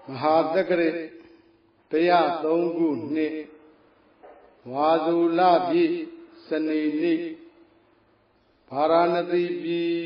မဟာတက္ကရာ103ခုနှစ်ဝါဆိုလပြည့်စနေနေ့ဗာရာဏသီပြည်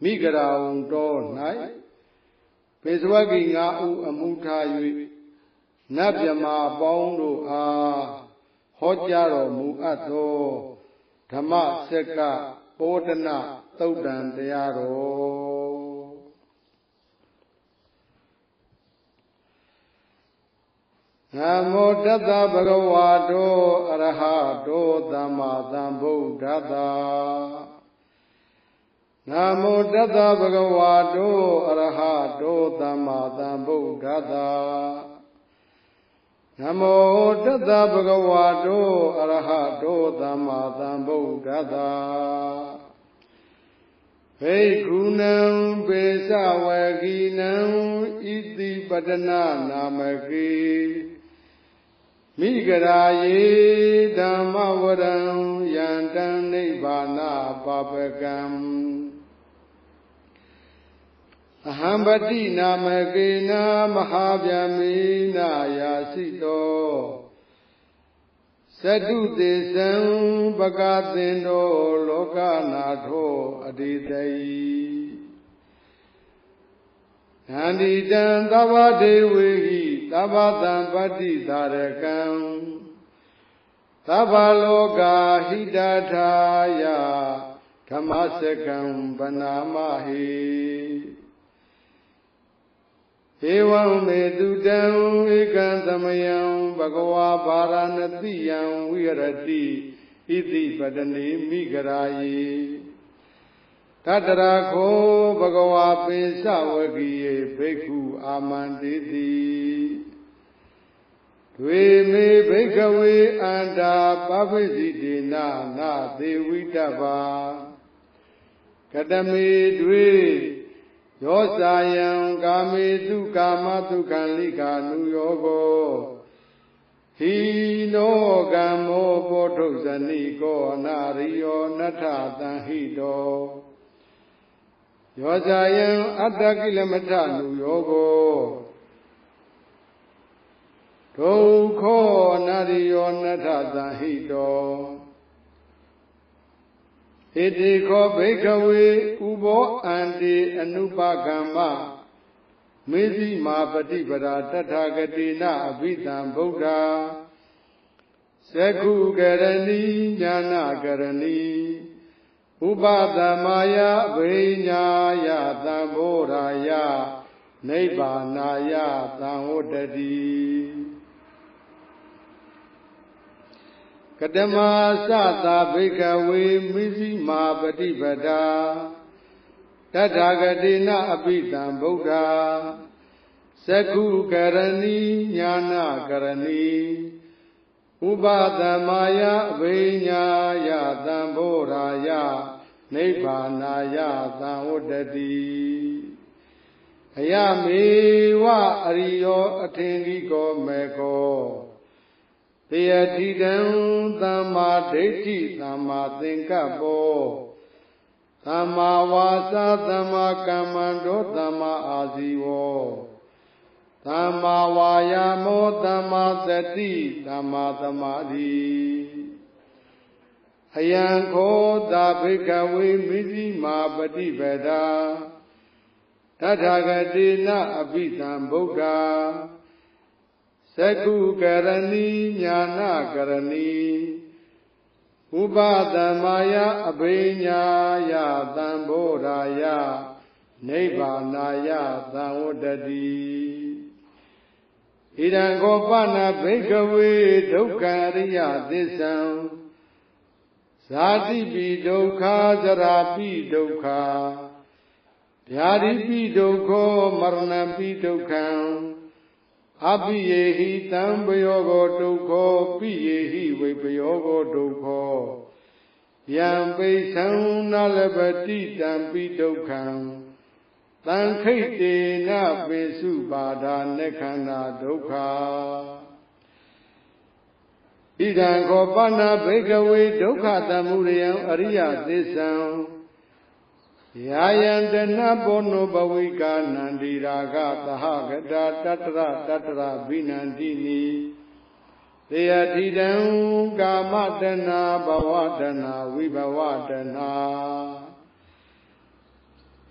မိဂရာဝံတော်၌ပေစဝဂီ9ဦးအမှုထား၍နတ်မြမာပေါင်းတို့အားဟောကြားတော်မူအပ်သောဓမ္မစက္ကပောဒနာသုတ်တံတရားတော်နမောတတ္တဗဂဝါတောအရဟတောသမ္မာသမ္ဗုဒ္ဓတ္တနမောတတ္တဗဂဝါတောအရဟတောသမ္မာသမ္ဗုဒ္ဓတ္တနမောတတ္တဗဂဝါတောအရဟတောသမ္မာသမ္ဗုဒ္ဓတ္တဘိက္ခုနံပေစဝဂီနံဣတိပတနာနာမကေမိဂရာယေဓမ္မဝရံယန္တံနိဗ္ဗာနပပကံအဟံပတိနာမကေနမဟာဗျမေနာယာစိတောသတုတေသံပကသင်္တောလောကနာထောအတိတေယန္တိတံသဗ္ဗဒေဝေဟိသဗ္ဗတံပတ္တိသာရကံသဗ္ဗလောကဟိတထာယဓမ္မစကံဗနာမဟိဧဝံမေတုတံဧကံသမယံဘဂဝါဗာရာဏသီယံဝိရတိဣတိပတနေမိဂရာယေတတရာခောဘဂဝါပေစဝဂီယေဘိက္ခုအာမန္တိတိတွေမေဘိက္ခဝေအန္တာပပိစိတေနနာသေဝိတ္တဘာကတမေတွေယောစာယံကာမေတုကာမတုခံလိကာနုယောကိုဟိနောကမ္မောပောထုဇနိကောအနာရိယောနထတံဟိတောယောဇာယံအတ္တကိလမထနုယောကိုဒုက္ခောနာရိယောနထသံဟိတောဣတိခောဘိက္ခဝေဥဘောအန္တိအနုပကမ္မမေဇိမာပฏิပဒါတထာဂတိနအဘိဓမ္ဗုဒ္ဓသက္ခုကရဏီညာနာကရဏီဥပဒမာယဝိညာယသံဃောရာယနိဗ္ဗာနာယသံဝတ္တိကတမသသာဘိက္ခဝေမိဇိမာပฏิပဒါတထာဂတိနအဘိဓမ္ဗုဒ္ဓသက္ခုကရဏီညာနာကရဏီဥပဒမာယဝိညာယသံဃောရာယနိဗ္ဗာနာယသံဝတ္တိအယမေဝအရိယောအထင်ကြီးကောမေကောတေယတိတံသမ္မာဒိဋ္ဌိသမ္မာသင်္ကပ္ပောသမ္မာဝါစာသမ္မာကမ္မန္တောသမ္မာအာဇီဝောသမ္မာဝါယာမောသမ္မာသတိသမ္မာသမာဓိအယံခောသာဘိက္ခဝေမိဇိမာပฏิပဒါတထာဂတိနအဘိဓမ္ဗုဒ္ဓသက္ခုကရဏီညာနာကရဏီဥပဒမာယအဘိညာယသံဃောရာယနိဗ္ဗာနာယသံဝတ္တိဣဒံခောပနာဘိက္ခဝေဒုက္ခအရိယသစ္ဆံဇာတိပိဒုက္ခဇရာပိဒုက္ခဗျာတိပိဒုက္ခောမရဏပိဒုက္ခံအပိယေဟိတံပယောဂောဒုက္ခောပိယေဟိဝိပယောဂောဒုက္ခောယံပိသံနလပတိတံပိဒုက္ခံသံခိတ်တေနပိစုပါဒာနခန္ဓာဒုက္ခဣဒံခောပနာဘိက္ခဝေဒုက္ခသမုဒယံအရိယသစ္ဆံ ယာယံတနဘောနုဘဝိကာနန္တိရာဂသဟဂတာတတရတတရဘိနန္တိနိသေယတိတံကာမတနာဘဝတနာဝိဘဝတနာ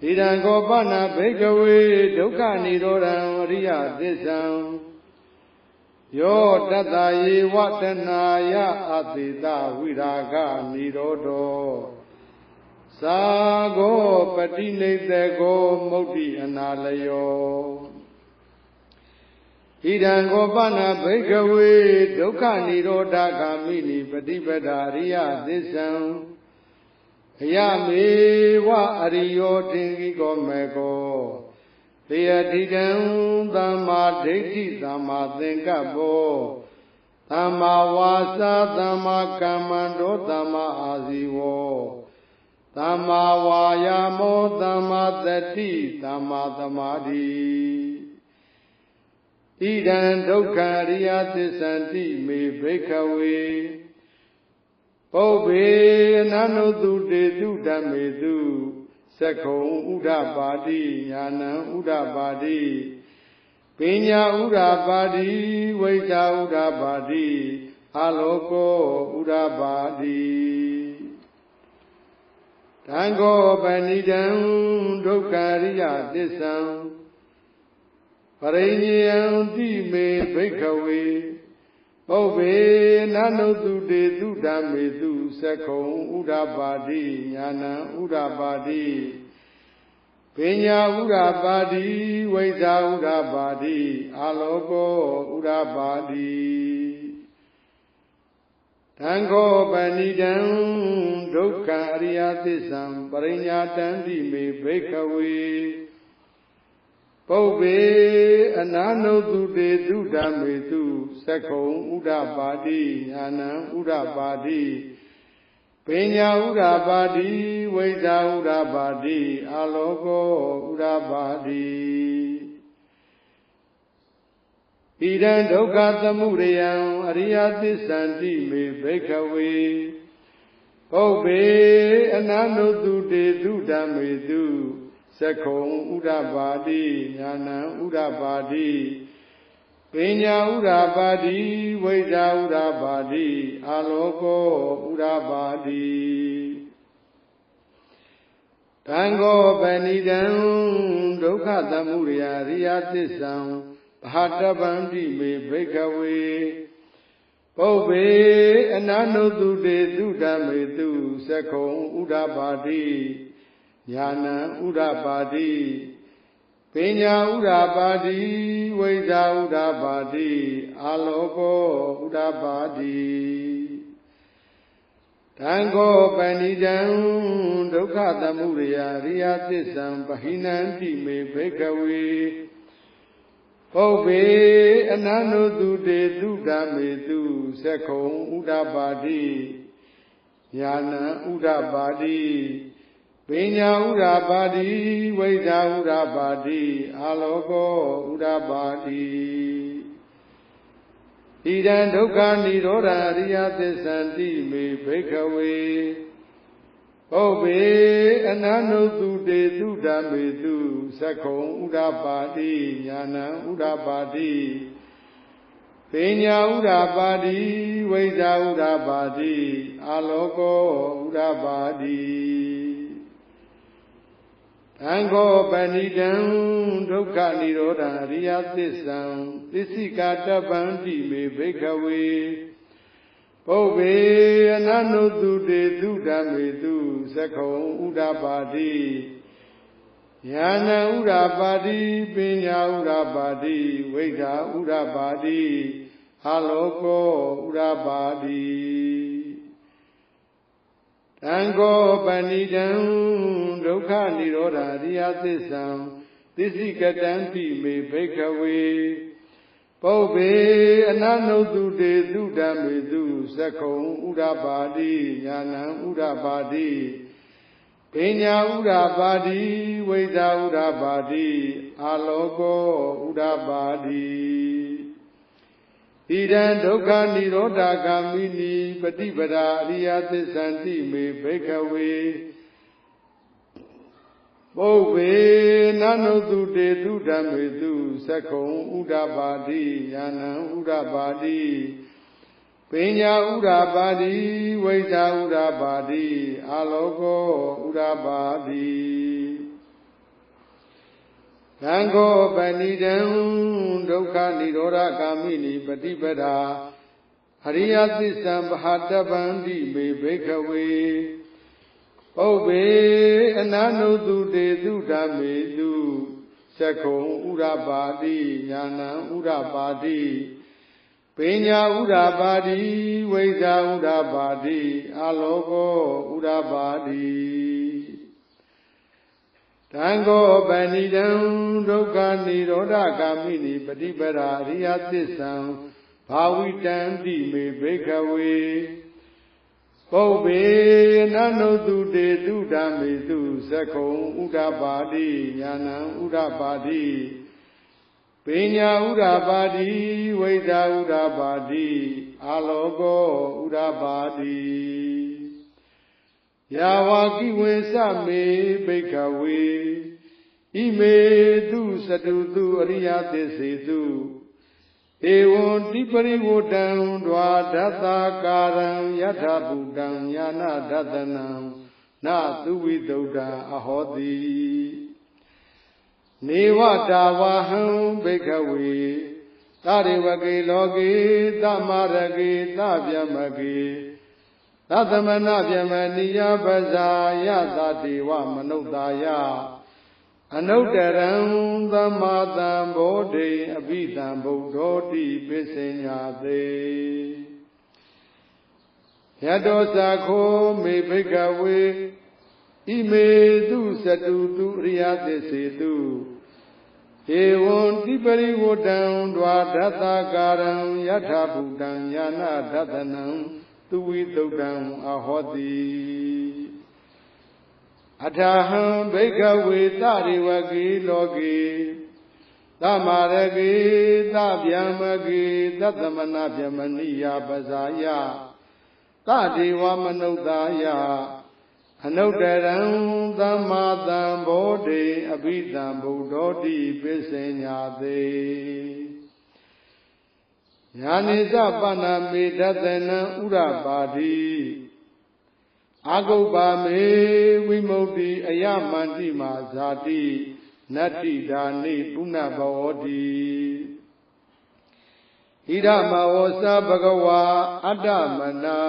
ဣဒံကောပနာဘိကဝေဒုက္ခនិရောဓံအရိယသစ္ဆံယောတတယေဝတနာယအတိတဝိရာဂនិရောဓောသာဂောပတိနိတကောမုဒ္တိအနာလယောဣဒံကောပနာဘိကဝေဒုက္ခនិရောဓဂာမိနိပฏิပဒါရိယသစ္ဆံအယမေဝအရိယောတင်္ဂိကောမေကောသေယတိတံသမ္မာဒိဋ္ဌိသမ္မာသင်္ကပ္ပောသမ္မာဝါစာသမ္မာကမ္မန္တောသမ္မာအာဇီဝောသမ္မာဝါယာမောသမ္မာသတိသမ္မာသမာဓိဣဒံဒုက္ခအရိယသစ္ဆန္တိမေဘိက္ခဝေပုဗ္ဗေအနန္တုတုတေတုဓမ္မေတုသက္ခုံဥဒ္ဓပါတိညာဏံဥဒ္ဓပါတိပညာဥဒ္ဓပါတိဝိဇ္ဇာဥဒ္ဓပါတိအာလောကောဥဒ္ဓပါတိတံကောပဏိတံဒုက္ခအရိယသစ္ဆံပရိညေယံတိမေဘိက္ခဝေပုဗ္ဗေနန္တုတုတေတုဓမ္မေတုသက္ခုံဥဒ္ဓပါတိညာဏံဥဒ္ဓပါတိပညာဥဒ္ဓပါတိဝိဇ္ဇာဥဒ္ဓပါတိအာလောကောဥဒ္ဓပါတိတံခောပဏိတံဒုက္ခအရိယသစ္ဆံပရိညာတံတိမေဘိက္ခဝေပုဗ္ဗေအနန္တုတုတေတုဓမ္မေတုသက္ခုံဥဒ္ဓပါတိညာဏံဥဒ္ဓပါတိပညာဥဒ္ဓပါတိဝိဇ္ဇာဥဒ္ဓပါတိအာလောကောဥဒ္ဓပါတိဣဒံဒုက္ခသမုဒယံအရိယသစ္ဆန္တိမေဘိက္ခဝေပုဗ္ဗေအနန္တုတုတေတုဓမ္မေတုသက္ခုံဥဒ္ဓပါတိညာဏံဥဒ္ဓပါတိပညာဥဒ္ဓပါတိဝိဇ္ဇာဥဒ္ဓပါတိအာလောကောဥဒ္ဓပါတိတံခောပဏိတံဒုက္ခသမုဒယအရိယသစ္ဆံဘာတဗန္တိမေဘိက္ခဝေပုဗ္ဗေအနန္တုတုတေတုဓမ္မေတုသက္ခုံဥဒ္ဓပါတိညာဏံဥဒ္ဓပါတိပညာဥဒ္ဓပါတိဝိဇ္ဇာဥဒ္ဓပါတိအာလောကောဥဒ္ဓပါတိတံခောပဏိတံဒုက္ခသမုဒယအရိယသစ္ဆံပဟိနန္တိမေဘိက္ခဝေပုဗ္ဗေအနန္တုတုတေတုဓမ္မေတုသက္ခုံဥဒ္ဓပါတိညာဏံဥဒ္ဓပါတိပညာဥဒ္ဓပါတိဝိဇ္ဇာဥဒ္ဓပါတိအာလောကောဥဒ္ဓပါတိဣဒံဒုက္ခនិရောဓအရိယသစ္ဆန္တိမေဘိက္ခဝေပုဗ္ဗေအနန္တုတုတေတုဓမ္မေတုသက္ခုံဥဒ္ဓပါတိညာဏံဥဒ္ဓပါတိပညာဥဒ္ဓပါတိဝိဇ္ဇာဥဒ္ဓပါတိအာလောကောဥဒ္ဓပါတိတံခောပဏိတံဒုက္ခនិရောဓအရိယသစ္ဆံသစ္စိကာတဗန္တိမေဘိက္ခဝေပုဗ္ဗေအနန္တုတုတေတုဓမ္မေတုသက္ခုံဥဒ္ဓပါတိညာဏံဥဒ္ဓပါတိပညာဥဒ္ဓပါတိဝိဇ္ဇာဥဒ္ဓပါတိအာလောကောဥဒ္ဓပါတိတံခောပဏိတံဒုက္ခនិရောဓအရိယသစ္ဆံသစ္စိကတံတိမေဘိက္ခဝေပုဗ္ဗေအနန္တုတုတေတုဓမ္မေတုသက္ခုံဥဒ္ဓပါတိညာဏံဥဒ္ဓပါတိပညာဥဒ္ဓပါတိဝိဇ္ဇာဥဒ္ဓပါတိအာလောကောဥဒ္ဓပါတိဣဒံဒုက္ခនិရောဓဂာမိနိပฏิပဒါအရိယသစ္ဆန္တိမေဘိက္ခဝေ ပုဗ္ဗေနနုတုတေတုဓမ္မေတုသက္ခုံဥဒ္ဓပါတိယာနံဥဒ္ဓပါတိပညာဥဒ္ဓပါတိဝိဇ္ဇာဥဒ္ဓပါတိအာလောကောဥဒ္ဓပါတိသံဃောပဏိတံဒုက္ခនិရောဓဂ ामि နိပฏิပဒါအရိယသစ္စာပဟာတဗန္တိမေဘိက္ခဝေပုဗ္ဗေအနနုတုတေတုဓမ္မေတုသက္ခုံဥဒ္ဓပါတိညာဏံဥဒ္ဓပါတိပညာဥဒ္ဓပါတိဝိဇ္ဇာဥဒ္ဓပါတိအာလောကောဥဒ္ဓပါတိတံဃောပဏိတံဒုက္ခនិရောဓဂ ामि နိပฏิပဒါအရိယသစ္စာဘာဝိတံတိမေဘိက္ခဝေပုဗ္ဗေနနုတုတေတုဓမ္မေတုသက္ခုံဥဒ္ဓပါတိညာဏံဥဒ္ဓပါတိပညာဥဒ္ဓပါတိဝိဇ္ဇာဥဒ္ဓပါတိအာလောကောဥဒ္ဓပါတိယာဝကိဝေသမေဘိက္ခဝေဣမေတုသတုတုအရိယသစ္စေတုဧဝံတိပရိဝုတံဒွါဒတ္တကာရံယထဗုတံညာနာဒတနံနသုဝိတုဒ္ဓံအဟောတိနေဝတာဝဟံဘိက္ခဝေသရိဝကေလောကေသမရကေသဗျမကေသသမနဗျမနိယပဇာယသတိဝမနုဿာယအနုတရံသမ္မာသံဘောဓိအဘိဓမ္ဗုဒ္ဓောတိပိစိညာသေယတောသခောမေဘိက္ခဝေဣမေတုသတုတုအရိယသစ္စေတုဧဝံတိပရိဝုတံဒွါဒတ္တကာရံယထဗုတံညာနာဒတနံသူဝိတုဒ္ဓံအဟောတိအထာဟံဘိက္ခဝေသရိဝကေလောကေသမရကေသဗျမကေသတ္တမနဗျမနိယပဇာယသဒေဝမနုဿာယအနုတရံသမ္မာသံဘောဓိအဘိဓမ္ဗုဒ္ဓောတိပိစိညာသေညာနိသပဏမေဒသနံဥရပါတိအာဂုပ္ပါမေဝိမု ക്തി အယမန္တိမာဇာတိနတ္တိဓာနိပုဏ္ဏဘဝတိဣဒမဝောသဘဂဝါအတ္တမနာ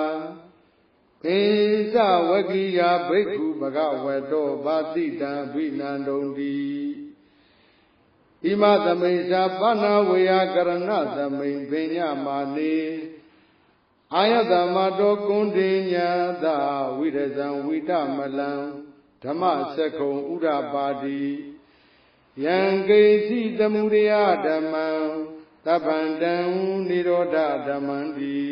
ပိစဝကိယဘိက္ခုဘဂဝတောဘာတိတံဘိနန္ဒုံတိဣမသမိစ္ဆာပဏဝေယကရဏသမိန်ပညာမာနေအာယတမတောကုန္တေညာသဝိရဇံဝိတမလံဓမ္မစက္ခုံဥရပါတိယံကိစီတမုရိယဓမ္မံသဗ္ဗန္တံនិရောဓဓမ္မံတိ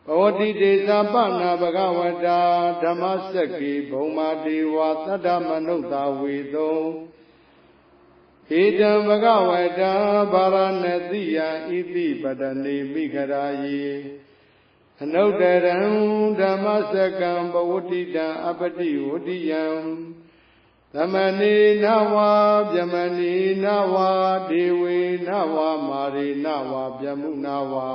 ဘဝတိတေသပနာဘဂဝတာဓမ္မစက္ကေဘုံမာတေဝသတ္တမနုဿာဝေသောဧတံဘဂဝတာဗာရဏတိယဣတိပတနေမိဂရာယေအနုတရံဓမ္မစကံဘဝတိတံအပတိဝတိယံသမနေနဝါဗျမနေနဝါဒေဝေနဝါမာရေနဝါဗျမုနဝါ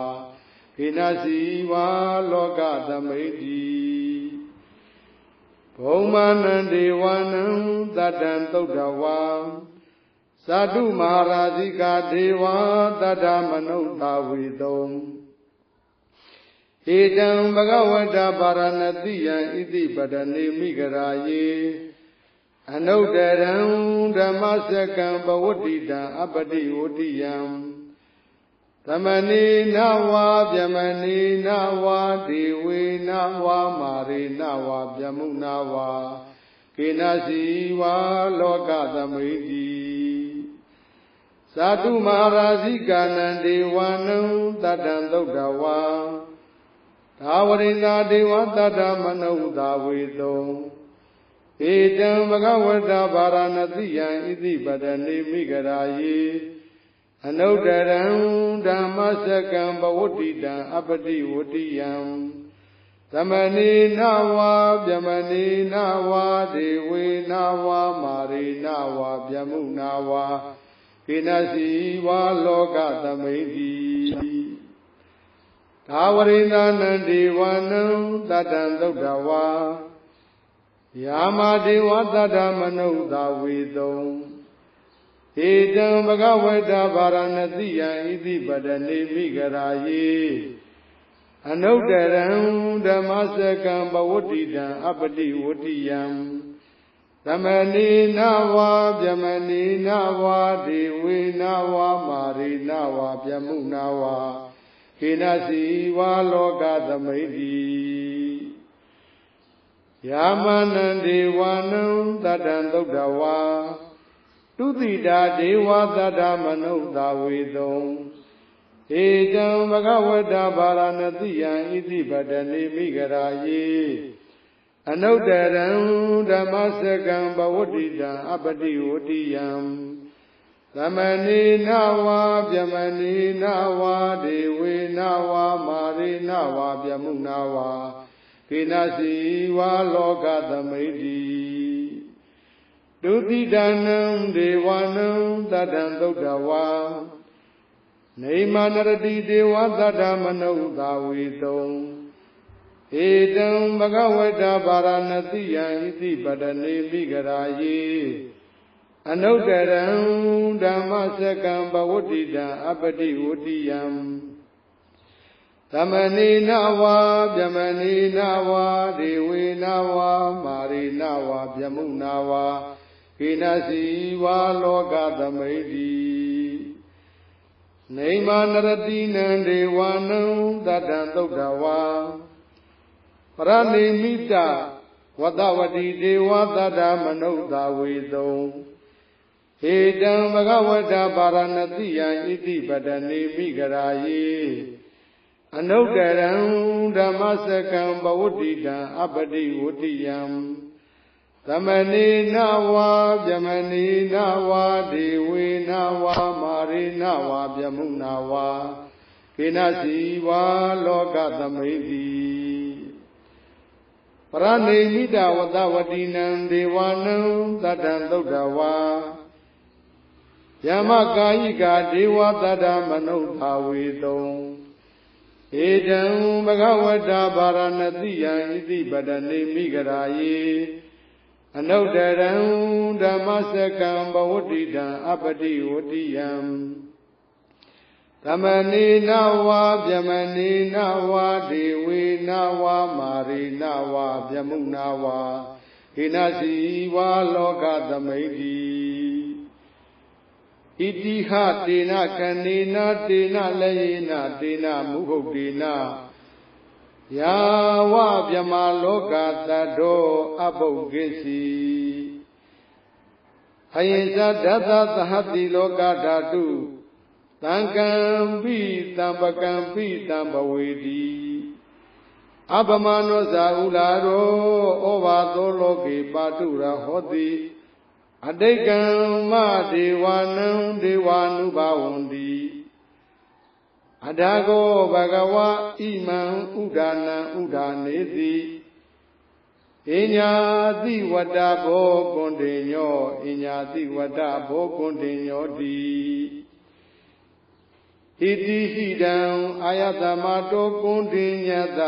ခိနစီဝါလောကသမိတ္တိဘုံမာနံဒေဝနံတတံသုဒ္ဓဝါသတုမဟာရာဇိကာဒေဝတတ္ထမနုဿာဝေတုံဧတံဘဂဝတဗာရဏတိယံဣတိပတနေမိဂရာယေအနုတရံဓမ္မစကံဘဝတိတံအပတိဝတိယံသမနေနဝါဗျမနေနဝါဒေဝေနဝါမာရေနဝါဗျမုနဝါကေနစီဝါလောကသမိတ္တိသတုမဟာရာဇိကာနံဒေဝနံတတ္တံသုဒ္ဓဝါသာဝရိန္ဒဒေဝတတ္တမနုဿာဝေတုံဧတံဘဂဝတဗာရဏတိယံဣတိပတနေမိဂရာယေအနုတရံဓမ္မစကံဘဝတိတံအပတိဝတိယံ သမဏေနဝါဗျမဏေနဝါဒေဝေနဝါမာရိနဝါဗျမုနဝါကိနစီဝါလောကသမိန်တိသာဝရိန္ဒနံဒေဝနံတတံသုဒ္ဓဝါယာမဒေဝတတ္တမနုဿဝေတုံဧတံဘဂဝတဗာရဏတိယံဣတိပတနေမိဂရာယေအနုတ္တရံဓမ္မစကံဘဝတ္တိတံအပတိဝတ္တိယံသမဏေနဝါဗျမဏေနဝါဒေဝေနဝါမာရိနဝါဗျမုနဝါခေနစီဝါလောကသမိန်တိယာမနံဒေဝနံတတံသုဒ္ဓဝါတုတိတာဒေဝသတ္တမနုဿဝေတုံဧတံဘဂဝတဗာရဏတိယံဣတိပတနေမိဂရာယေအနုတ္တရံဓမ္မစကံဘဝတ္တိတံအပတိဝတ္တိယံသမဏေနဝါဗျမဏေနဝါဒေဝေနဝါမာရိနဝါဗျမုနဝါကိနစီဝါလောကသမိန်တိဒုတိတနံဒေဝနံတတံသုဒ္ဓဝါနေမနရတိဒေဝသတ္တမနုဿဝေတုံဧတံဘဂဝတဗာရဏတိယံဣတိပတနေမိဂရာယေအနုတ္တရံဓမ္မစကံဘဝတ္တိတံအပတိဝတ္တိယံသမဏေနဝါဗျမဏေနဝါဒေဝေနဝါမာရိနဝါဗျမုနဝါကိနစီဝါလောကသမိန်တိနေမနရတိနံဒေဝနံတတံသုဒ္ဓဝါပရဏိမိတဝတဝတိဒေဝသတ္တမနုဿဝေတုံဧတံဘဂဝတဗာရဏတိယံဣတိပတနေမိဂရာယေအနုတ္တရံဓမ္မစကံဘဝတ္တိတံအပတိဝတ္တိယံသမဏေနဝါဗျမဏေနဝါဒေဝေနဝါမာရိနဝါဗျမုနဝါကိနစီဝါလောကသမိန်တိပရဏိမိတဝတဝတိနံဒေဝနံတတံသုဒ္ဓဝါယမကာယိကာဒေဝသတ္တမနုဿဝေတုံဧတံဘဂဝတဗာရဏတိယံဣတိပတနေမိဂရာယေအနုတ္တရံဓမ္မစကံဘဝတ္တိတံအပတိဝတ္တိယံသမဏေနဝါဗျမဏေနဝါဒေဝေနဝါမာရိနဝါဗျမုနဝါကိနစီဝါလောကသမိန်တိဣတိဟတေနကဏေနတေနလယေနတေနမုဟုတ်တေနယာဝဗျမလောကတတ္တောအပုဂ္ဂိစီအယိဇဒသသဟတိလောကဓာတုတံကံပိတံပကံပိတံဘဝေတိအပမနောဇာဥလာရောဩဘာသောလောကေပါတုရဟောတိအတိတ်ကံမဒေဝနံဒေဝ ानु ဘာဝန္တိအဒါကောဘဂဝါဣမံဥဒါနံဥဒါနေတိအညာတိဝတ္တဘောကွန်တေညောအညာတိဝတ္တဘောကွန်တေညောတိဣတိဟိတံအာယတမတောကွန်တေညတ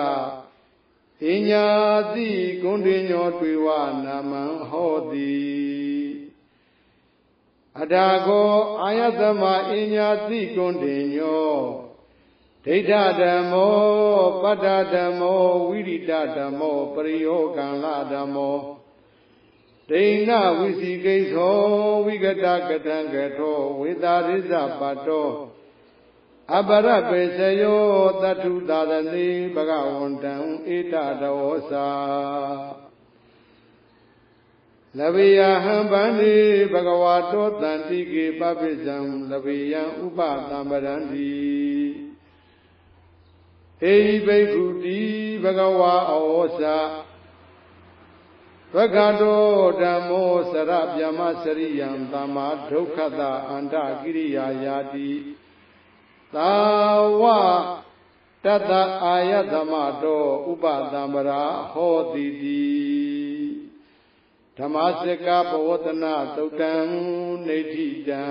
အညာတိကွန်တေညောတွေဝနာမံဟောတိအဒါကောအာယတမအညာတိကွန်တေညောဒိဋ္ဌဓမ္မောပတ္တဓမ္မောဝိရိတဓမ္မောပရိယောကံလဓမ္မောဒိဏဝိစီကိသောဝိကတကတံကထောဝေတာရိဇပတ်တောအပရပေစယောတထုသာရဏိဘဂဝန္တံဧတတောသာလဗေယဟံဗန္တိဘဂဝါတောတန္တိကေပပိဇံလဗေယံဥပသံပရန္တိဟေဘိက္ခုတိဘဂဝါဩဇာဘဂတောဓမ္မောစရဗျမစရိယံသမ္မာဒုက္ခတအန္တကိရိယာယာတိသာဝတ တအာယသမတောဥပသံပရာဟောတိတိဓမ္မစကဘဝတနာသုတ်တံနေဋ္ဌိတံ